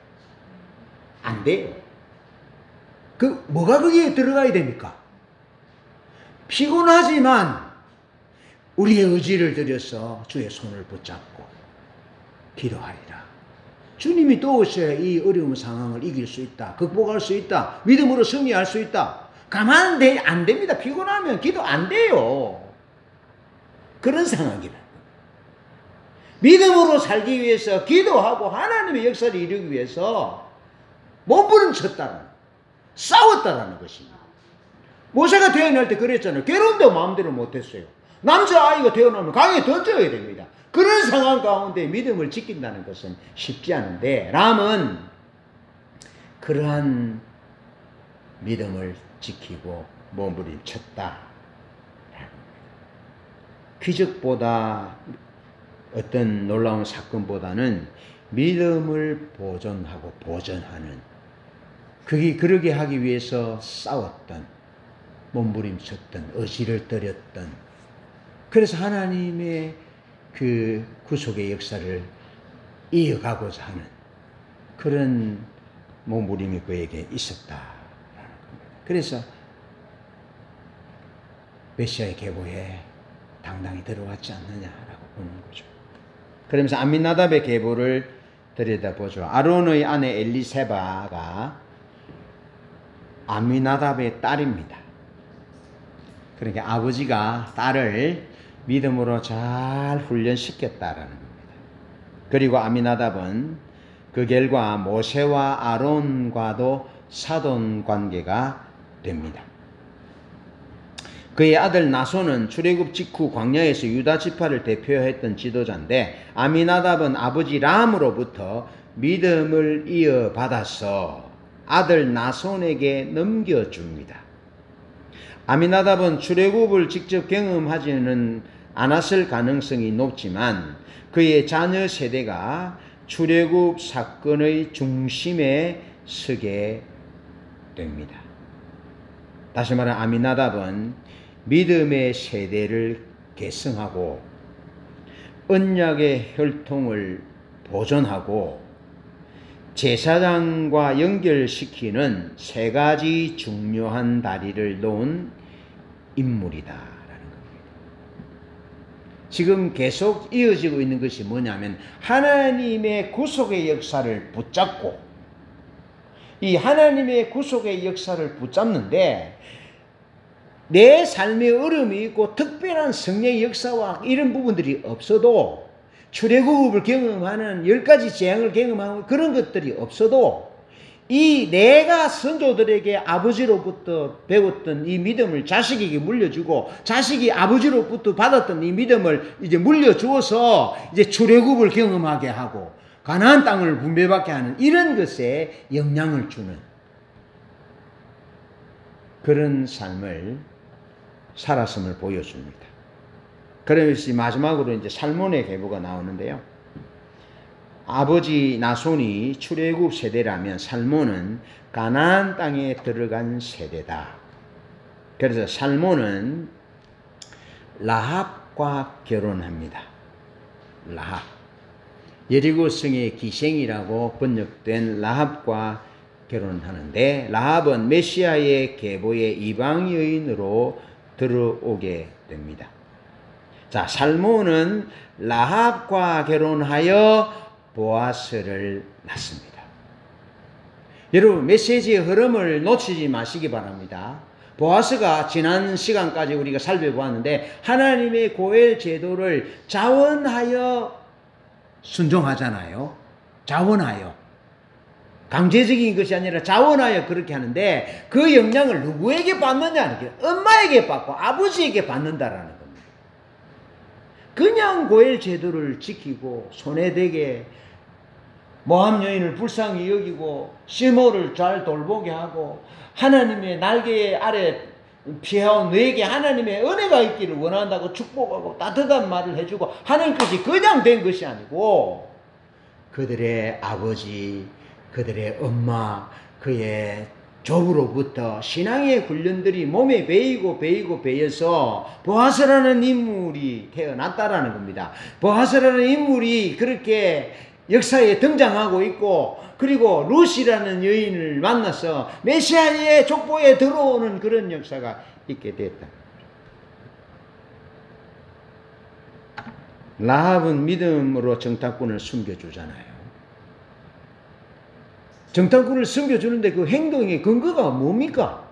안 돼요. 뭐가 거기에 들어가야 됩니까? 피곤하지만 우리의 의지를 들여서 주의 손을 붙잡고 기도하리라. 주님이 도우셔야 이 어려운 상황을 이길 수 있다. 극복할 수 있다. 믿음으로 승리할 수 있다. 가만 안 됩니다. 피곤하면 기도 안 돼요. 그런 상황이라. 믿음으로 살기 위해서 기도하고 하나님의 역사를 이루기 위해서 몸부림쳤다는, 싸웠다라는 것입니다. 모세가 태어날 때 그랬잖아요. 괴로운데 마음대로 못했어요. 남자아이가 태어나면 강에 던져야 됩니다. 그런 상황 가운데 믿음을 지킨다는 것은 쉽지 않은데 람은 그러한 믿음을 지키고 몸부림쳤다. 기적보다 어떤 놀라운 사건보다는 믿음을 보존하고 보전하는, 그러게 하기 위해서 싸웠던, 몸부림쳤던, 의지를 들였던, 그래서 하나님의 그 구속의 역사를 이어가고자 하는 그런 몸부림이 그에게 있었다라는 겁니다. 그래서 메시아의 계보에 당당히 들어왔지 않느냐라고 보는 거죠. 그러면서 암미나답의 계보를 들여다보죠. 아론의 아내 엘리세바가 암미나답의 딸입니다. 그러니까 아버지가 딸을 믿음으로 잘 훈련시켰다라는 겁니다. 그리고 암미나답은 그 결과 모세와 아론과도 사돈 관계가 됩니다. 그의 아들 나손은 출애굽 직후 광야에서 유다 지파를 대표했던 지도자인데 암미나답은 아버지 람으로부터 믿음을 이어받아서 아들 나손에게 넘겨줍니다. 암미나답은 출애굽을 직접 경험하지는 않았을 가능성이 높지만 그의 자녀 세대가 출애굽 사건의 중심에 서게 됩니다. 다시 말해 암미나답은 믿음의 세대를 계승하고 언약의 혈통을 보존하고 제사장과 연결시키는 세 가지 중요한 다리를 놓은 인물이다라는 겁니다. 지금 계속 이어지고 있는 것이 뭐냐면 하나님의 구속의 역사를 붙잡고 이 하나님의 구속의 역사를 붙잡는데 내 삶에 어려움이 있고 특별한 성령의 역사와 이런 부분들이 없어도 출애굽을 경험하는 10가지 재앙을 경험하고 그런 것들이 없어도 이 내가 선조들에게 아버지로부터 배웠던 이 믿음을 자식에게 물려주고 자식이 아버지로부터 받았던 이 믿음을 이제 물려주어서 이제 출애굽을 경험하게 하고 가나안 땅을 분배받게 하는 이런 것에 영향을 주는 그런 삶을 살았음을 보여줍니다. 그러면서 마지막으로 이제 살몬의 계보가 나오는데요. 아버지 나손이 출애굽 세대라면 살몬은 가나안 땅에 들어간 세대다. 그래서 살몬은 라합과 결혼합니다. 라합. 여리고성의 기생이라고 번역된 라합과 결혼하는데 라합은 메시아의 계보의 이방 여인으로 들어오게 됩니다. 자, 살몬은 라합과 결혼하여 보아스를 낳습니다. 여러분 메시지의 흐름을 놓치지 마시기 바랍니다. 보아스가 지난 시간까지 우리가 살펴보았는데 하나님의 고엘 제도를 자원하여 순종하잖아요. 자원하여. 강제적인 것이 아니라 자원하여 그렇게 하는데 그 영향을 누구에게 받느냐? 엄마에게 받고 아버지에게 받는다라는 겁니다. 그냥 고엘 제도를 지키고 손에 대게 모함 여인을 불쌍히 여기고 시모를 잘 돌보게 하고 하나님의 날개 아래 피해온 너에게 하나님의 은혜가 있기를 원한다고 축복하고 따뜻한 말을 해주고 하는 것이 그냥 된 것이 아니고 그들의 아버지, 그들의 엄마, 그의 조부로부터 신앙의 훈련들이 몸에 배여서 보아스라는 인물이 태어났다라는 겁니다. 보아스라는 인물이 그렇게 역사에 등장하고 있고 그리고 룻이라는 여인을 만나서 메시아의 족보에 들어오는 그런 역사가 있게 됐다. 라합은 믿음으로 정탐꾼을 숨겨주잖아요. 정탐꾼을 숨겨주는데 그 행동의 근거가 뭡니까?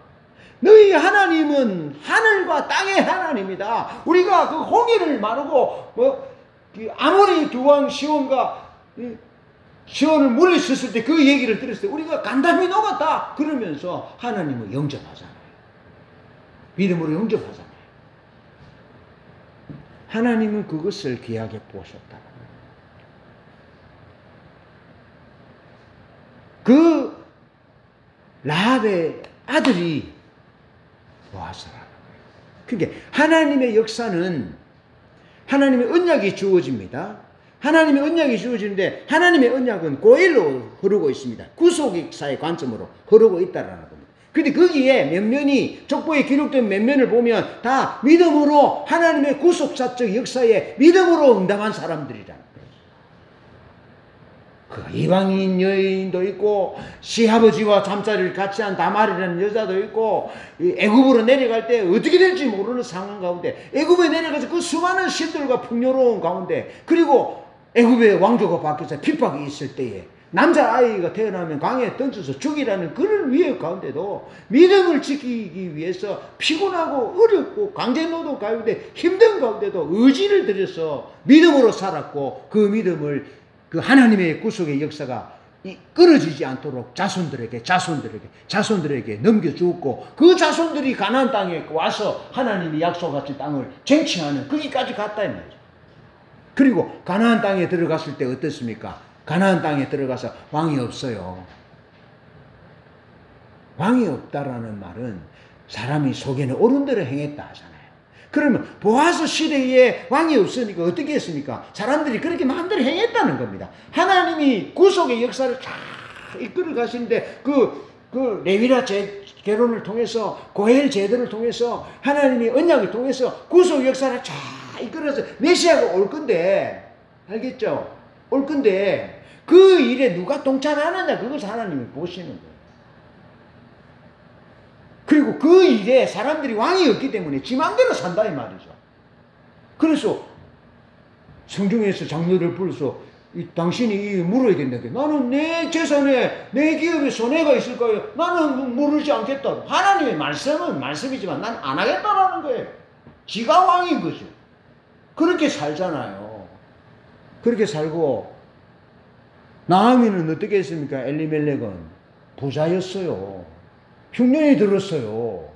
너희 하나님은 하늘과 땅의 하나님이다. 우리가 그 홍해를 마르고 아모리 두왕 시온을 물에 쳤을 때 그 얘기를 들었을 때 우리가 간담이 녹았다. 그러면서 하나님을 영접하잖아요. 믿음으로 영접하잖아요. 하나님은 그것을 귀하게 보셨다. 그 라합의 아들이 보아스라는 거예요. 그러니까 하나님의 역사는 하나님의 언약이 주어집니다. 하나님의 언약이 주어지는데 하나님의 언약은 고엘로 흐르고 있습니다. 구속 역사의 관점으로 흐르고 있다는 겁니다. 근데 거기에 면면이 족보에 기록된 면면을 보면 다 믿음으로 하나님의 구속사적 역사에 믿음으로 응답한 사람들이라는 거예요. 그 이방인 여인도 있고 시아버지와 잠자리를 같이 한 다말이라는 여자도 있고 애굽으로 내려갈 때 어떻게 될지 모르는 상황 가운데 애굽에 내려가서 그 수많은 신들과 풍요로운 가운데 그리고 애굽의 왕조가 바뀌어서 핍박이 있을 때에 남자아이가 태어나면 강에 던져서 죽이라는 그런 위협 가운데도 믿음을 지키기 위해서 피곤하고 어렵고 강제노동 가운데 힘든 가운데도 의지를 들여서 믿음으로 살았고 그 믿음을 그 하나님의 구속의 역사가 끊어지지 않도록 자손들에게 넘겨주었고 그 자손들이 가나안 땅에 와서 하나님이 약속하신 땅을 쟁취하는 거기까지 갔다 이 말이죠. 그리고 가나안 땅에 들어갔을 때 어떻습니까? 가나안 땅에 들어가서 왕이 없어요. 왕이 없다라는 말은 사람이 속에는 옳은 대로 행했다 하잖아요. 그러면 보아스 시대에 왕이 없으니까 어떻게 했습니까? 사람들이 그렇게 마음대로 행했다는 겁니다. 하나님이 구속의 역사를 쫙 이끌어 가시는데 그 레위라 결혼을 통해서 고엘 제도를 통해서 하나님이 언약을 통해서 구속 역사를 쫙 이끌어서 메시아가 올 건데 알겠죠? 올 건데 그 일에 누가 동참하느냐 그것을 하나님이 보시는 거예요. 그리고 그 일에 사람들이 왕이 없기 때문에 지 맘대로 산다 이 말이죠. 그래서 성경에서 장로를 불러서 당신이 물어야 된다는데 나는 내 재산에 내 기업에 손해가 있을까요? 나는 물으지 않겠다. 하나님의 말씀은 말씀이지만 난 안 하겠다라는 거예요. 지가 왕인 거죠. 그렇게 살잖아요. 그렇게 살고 나아미는 어떻게 했습니까? 엘리멜렉은 부자였어요. 흉년이 들었어요.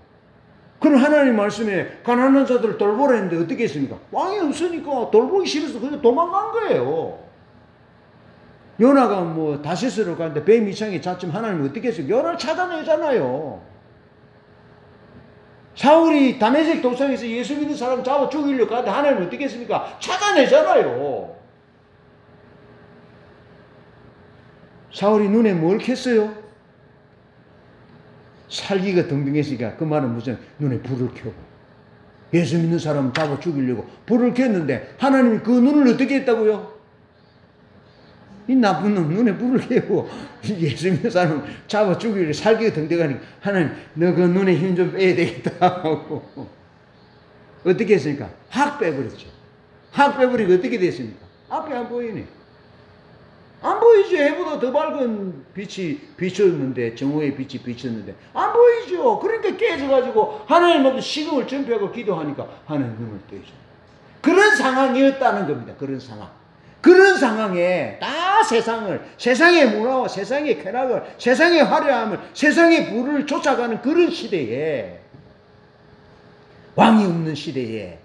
그럼 하나님 말씀에 가난한 자들을 돌보라 했는데 어떻게 했습니까? 왕이 없으니까 돌보기 싫어서 그냥 도망간 거예요. 요나가 뭐 다시스로 가는데 배 밑창에 잤지만 하나님 어떻게 했어요? 요나를 찾아내잖아요. 사울이 다메섹 도상에서 예수 믿는 사람 잡아 죽이려고 하는데 하나님 어떻게 했습니까? 찾아내잖아요. 사울이 눈에 뭘 켰어요? 살기가 등등했으니까 그 말은 무슨 눈에 불을 켜고 예수 믿는 사람 잡아 죽이려고 불을 켰는데 하나님이 그 눈을 어떻게 했다고요? 이 나쁜 놈 눈에 불을 켜고 예수 믿는 사람 잡아 죽이려고 살기가 등등하니까 하나님 너 그 눈에 힘 좀 빼야 되겠다 하고 어떻게 했습니까? 확 빼버렸죠. 확 빼버리고 어떻게 됐습니까? 앞이 안 보이네. 안 보이죠. 해보다 더 밝은 빛이 비쳤는데 정오의 빛이 비쳤는데 안 보이죠. 그러니까 깨져가지고 하나님 앞에 식음을 전폐하고 기도하니까 하나님 눈을 뜨죠. 그런 상황이었다는 겁니다. 그런 상황. 그런 상황에 다 세상의 문화와 세상의 쾌락을, 세상의 화려함을, 세상의 부를 쫓아가는 그런 시대에, 왕이 없는 시대에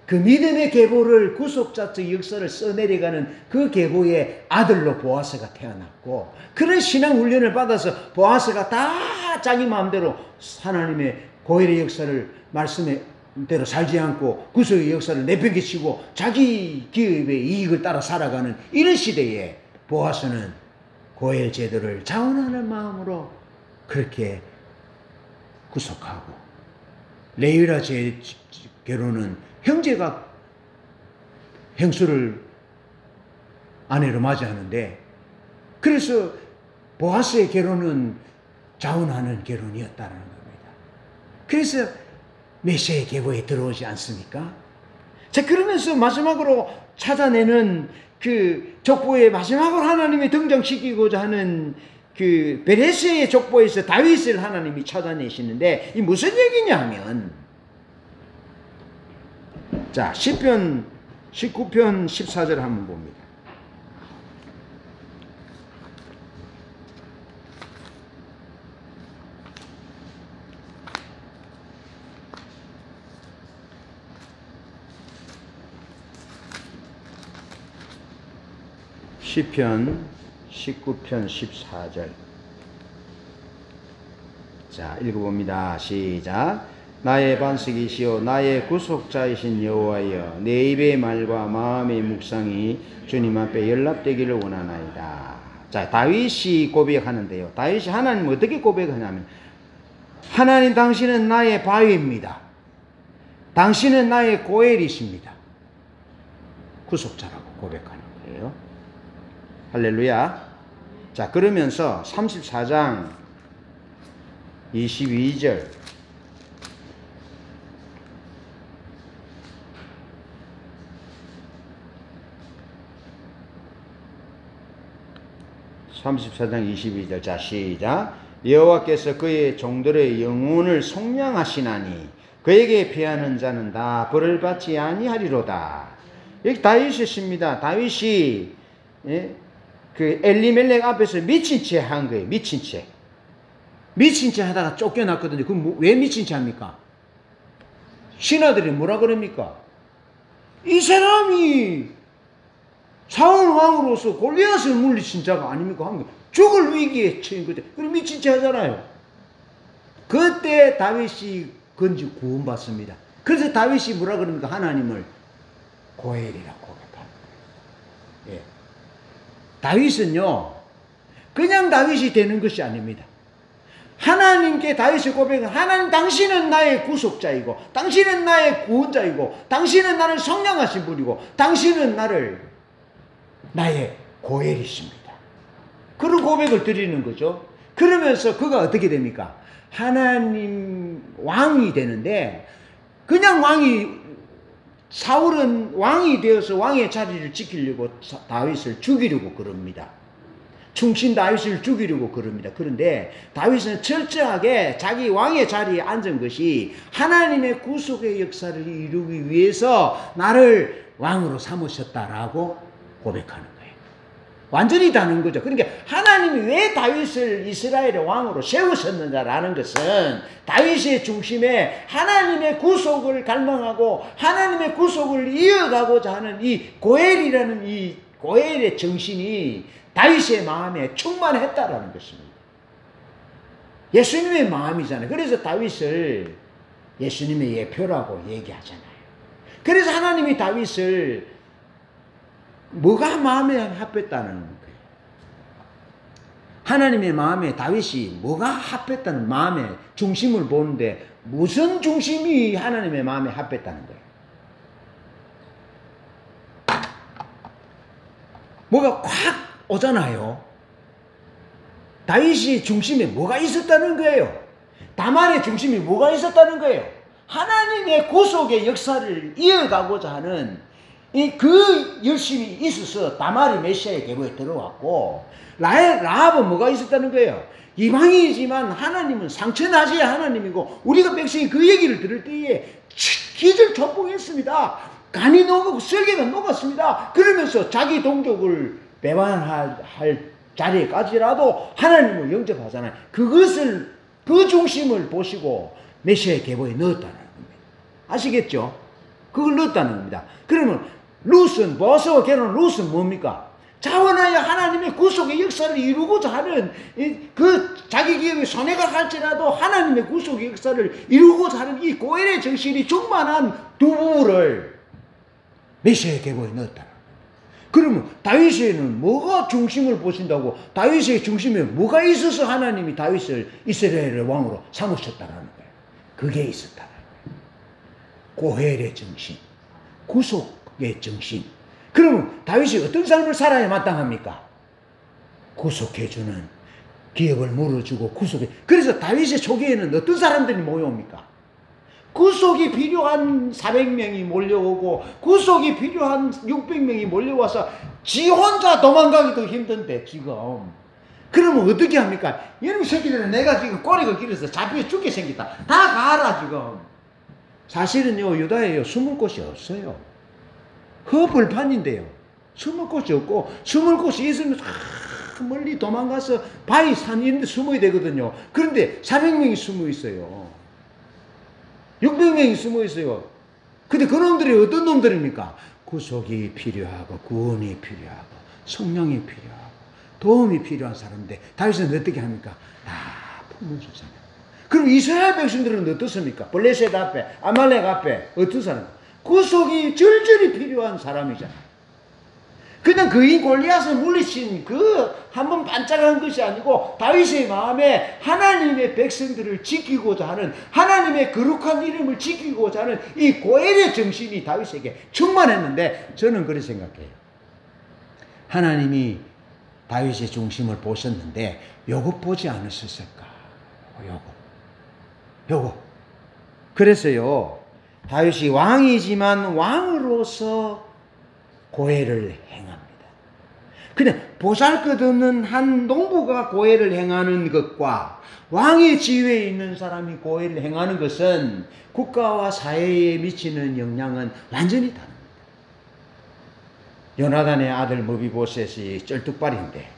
그 믿음의 계보를, 구속자적 역사를 써내려가는 그 계보의 아들로 보아스가 태어났고, 그런 신앙 훈련을 받아서 보아스가 다 자기 마음대로 하나님의 고혈의 역사를 말씀대로 살지 않고 구속의 역사를 내팽개치고 자기 기업의 이익을 따라 살아가는 이런 시대에 보아스는 고혈 제도를 자원하는 마음으로 그렇게 구속하고, 레위라 제도로는 형제가 형수를 아내로 맞이하는데, 그래서 보아스의 결혼은 자원하는 결혼이었다는 겁니다. 그래서 메시아의 계보에 들어오지 않습니까? 자, 그러면서 마지막으로 찾아내는 그 족보에 마지막으로 하나님이 등장시키고자 하는 그 베레스의 족보에서 다윗을 하나님이 찾아내시는데, 이 무슨 얘기냐 하면, 자, 시편 19편 14절 한번 봅니다. 시편 19편 14절. 자, 읽어봅니다. 시작. 나의 반석이시오 나의 구속자이신 여호와여, 내 입의 말과 마음의 묵상이 주님 앞에 연락되기를 원하나이다. 자, 다윗이 고백하는데요. 다윗이 하나님 어떻게 고백하냐면, 하나님 당신은 나의 바위입니다. 당신은 나의 고엘이십니다. 구속자라고 고백하는 거예요. 할렐루야. 자, 그러면서 34장 22절. 자, 시작. 여호와께서 그의 종들의 영혼을 속량하시나니 그에게 피하는 자는 다 벌을 받지 아니하리로다. 여기 다윗이십니다. 다윗이 그 엘리멜렉 앞에서 미친 채 한 거예요. 미친 채. 미친 채 하다가 쫓겨났거든요. 그럼 왜 미친 채 합니까? 신하들이 뭐라 그럽니까? 이 사람이 사울 왕으로서 골리앗을 물리친 자가 아닙니까? 하면 죽을 위기에 처한 거죠. 그럼 미친 채 하잖아요. 그때 다윗이 건지 구원받습니다. 그래서 다윗이 뭐라 그럽니까? 하나님을 고엘이라고 고백합니다. 예. 다윗은요, 그냥 다윗이 되는 것이 아닙니다. 하나님께 다윗이 고백은, 하나님 당신은 나의 구속자이고, 당신은 나의 구원자이고, 당신은 나를 성량하신 분이고, 당신은 나의 고엘이십니다. 그런 고백을 드리는 거죠. 그러면서 그가 어떻게 됩니까? 하나님 왕이 되는데, 그냥 사울은 왕이 되어서 왕의 자리를 지키려고 다윗을 죽이려고 그럽니다. 충신 다윗을 죽이려고 그럽니다. 그런데 다윗은 철저하게 자기 왕의 자리에 앉은 것이 하나님의 구속의 역사를 이루기 위해서 나를 왕으로 삼으셨다라고 고백하는 거예요. 완전히 다른 거죠. 그러니까 하나님이 왜 다윗을 이스라엘의 왕으로 세우셨느냐라는 것은 다윗의 중심에 하나님의 구속을 갈망하고 하나님의 구속을 이어가고자 하는 이 고엘이라는 이 고엘의 정신이 다윗의 마음에 충만했다라는 것입니다. 예수님의 마음이잖아요. 그래서 다윗을 예수님의 예표라고 얘기하잖아요. 그래서 하나님이 다윗을 뭐가 마음에 합했다는 거예요? 하나님의 마음에 다윗이 뭐가 합했다는 마음의 중심을 보는데 무슨 중심이 하나님의 마음에 합했다는 거예요? 뭐가 확 오잖아요. 다윗이 중심에 뭐가 있었다는 거예요? 다말의 중심이 뭐가 있었다는 거예요? 하나님의 구속의 역사를 이어가고자 하는 그 열심이 있어서 다말이 메시아의 계보에 들어왔고, 라합은 뭐가 있었다는 거예요? 이방인이지만 하나님은 상처나지의 하나님이고, 우리가 백성이 그 얘기를 들을 때에 기절초풍했습니다. 간이 녹고 설계가 녹았습니다. 그러면서 자기 동족을 배반할 자리에까지라도 하나님을 영접하잖아요. 그것을, 그 중심을 보시고 메시아의 계보에 넣었다는 겁니다. 아시겠죠? 그걸 넣었다는 겁니다. 그러면 룻은, 보아스와 결혼한 룻은 뭡니까? 자원하여 하나님의 구속의 역사를 이루고자 하는, 그 자기 기업에 손해가 갈지라도 하나님의 구속의 역사를 이루고자 하는 이 고엘의 정신이 충만한 두 부부를 메시아의 계보에 넣었다. 그러면 다윗에는 뭐가 중심을 보신다고? 다윗의 중심에 뭐가 있어서 하나님이 다윗을 이스라엘의 왕으로 삼으셨다는 거예요. 그게 있었다는 거예요. 고엘의 정신, 구속의 정신. 그러면 다윗이 어떤 삶을 살아야 마땅합니까? 구속해주는, 기업을 물어주고 구속해. 그래서 다윗의 초기에는 어떤 사람들이 모여옵니까? 구속이 필요한 400명이 몰려오고 구속이 필요한 600명이 몰려와서 지 혼자 도망가기도 힘든데 지금. 그러면 어떻게 합니까? 이놈 새끼들은 내가 지금 꼬리가 길어서 잡혀 죽게 생겼다. 다 가라 지금. 사실은요, 유다에요, 숨을 곳이 없어요. 허벌판인데요. 숨을 곳이 없고, 숨을 곳이 있으면 멀리 도망가서 바위 산 이런 데 숨어야 되거든요. 그런데 400명이 숨어 있어요. 600명이 숨어 있어요. 근데 그 놈들이 어떤 놈들입니까? 구속이 필요하고, 구원이 필요하고, 성령이 필요하고, 도움이 필요한 사람인데, 다윗은 어떻게 합니까? 다 품어주잖아요. 그럼 이스라엘 백성들은 어떻습니까? 블레셋 앞에, 아말렉 앞에, 어떤 사람? 구속이 절절히 필요한 사람이잖아요. 그냥 그인 골리앗을 물리친 그 한번 반짝한 것이 아니고 다윗의 마음에 하나님의 백성들을 지키고자 하는, 하나님의 거룩한 이름을 지키고자 하는 이 고엘의 정신이 다윗에게 충만했는데, 저는 그렇게 생각해요. 하나님이 다윗의 중심을 보셨는데 요거 보지 않으셨을까? 요거. 그래서요, 다윗이 왕이지만 왕으로서 고엘을 행합니다. 그냥 보잘것없는 한 농부가 고엘을 행하는 것과 왕의 지위에 있는 사람이 고엘을 행하는 것은 국가와 사회에 미치는 영향은 완전히 다릅니다. 요나단의 아들 머비보셋이 쩔뚝발인데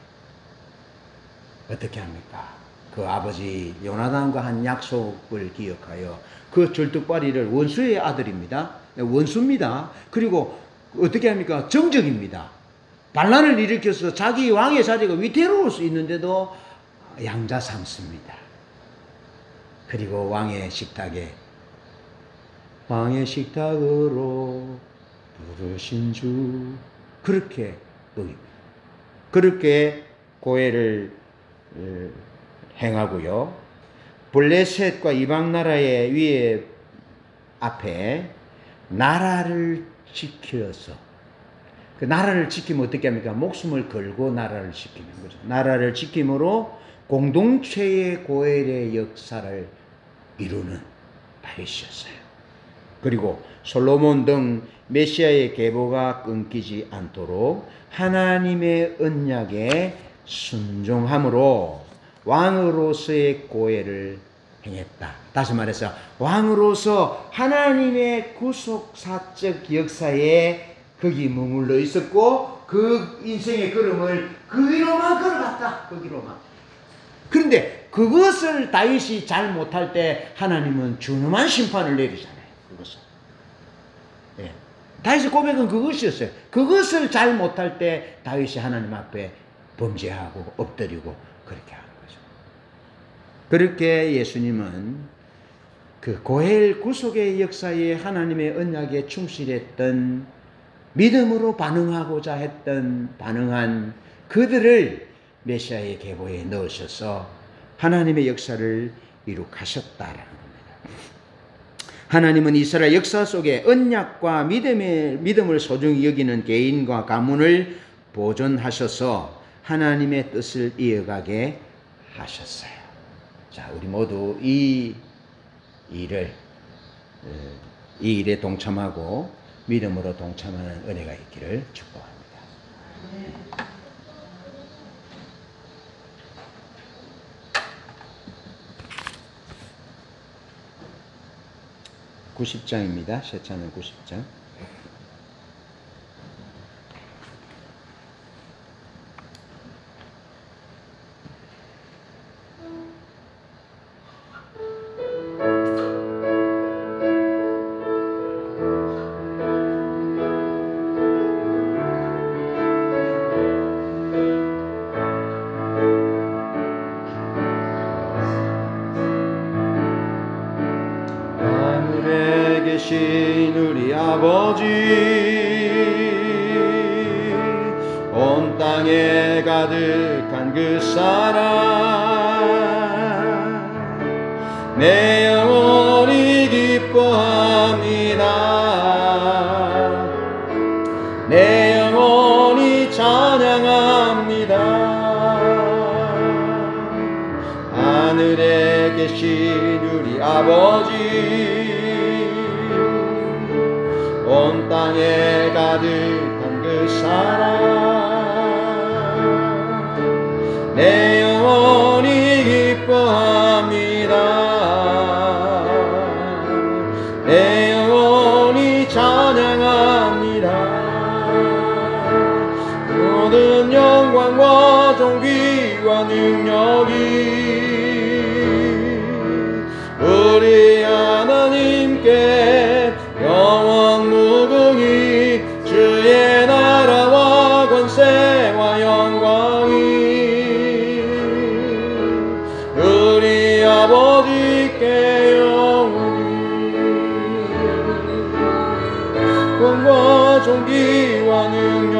어떻게 합니까? 그 아버지 요나단과 한 약속을 기억하여 그 쩔뚝발이를, 원수의 아들입니다. 원수입니다. 그리고 어떻게 합니까? 정적입니다. 반란을 일으켜서 자기 왕의 자리가 위태로울 수 있는데도 양자 삼습니다. 그리고 왕의 식탁으로 부르신 주, 그렇게 여깁니다. 그렇게 고엘을 행하고요. 블레셋과 이방 나라의 위에 앞에 나라를 지켜서, 그 나라를 지키면 어떻게 합니까? 목숨을 걸고 나라를 지키는 거죠. 나라를 지킴으로 공동체의 고엘의 역사를 이루는 다윗이었어요. 그리고 솔로몬 등 메시아의 계보가 끊기지 않도록 하나님의 언약에 순종함으로 왕으로서의 고엘을 행했다. 다시 말해서 왕으로서 하나님의 구속사적 역사에 거기 머물러 있었고, 그 인생의 걸음을 그 위로만 걸어갔다. 거기로만. 그런데 그것을 다윗이 잘 못할 때 하나님은 준엄한 심판을 내리잖아요. 그것을. 예. 다윗의 고백은 그것이었어요. 그것을 잘 못할 때 다윗이 하나님 앞에 범죄하고 엎드리고 그렇게 하는 거죠. 그렇게 예수님은 그 고엘 구속의 역사에 하나님의 언약에 충실했던, 믿음으로 반응한 그들을 메시아의 계보에 넣으셔서 하나님의 역사를 이룩하셨다라는 겁니다. 하나님은 이스라엘 역사 속에 언약과 믿음을 소중히 여기는 개인과 가문을 보존하셔서 하나님의 뜻을 이어가게 하셨어요. 자, 우리 모두 이 일에 동참하고 믿음으로 동참하는 은혜가 있기를 축복합니다. 90장입니다. 새 찬양 90장. 아버지 온 땅에 가득한 그 사랑 내 영혼이 기뻐합니다. 내 영혼이 찬양합니다. 하늘에 계신 우리 아버지 온 땅에 가득한 그 사랑 내 영혼이 기뻐합니다. 내 영혼이 찬양합니다. 모든 영광과 존귀와 능력이 우리 하나님께 영원 무궁히 주의 나라와 권세와 영광이 우리 아버지께 영원히 권과 존귀와 능력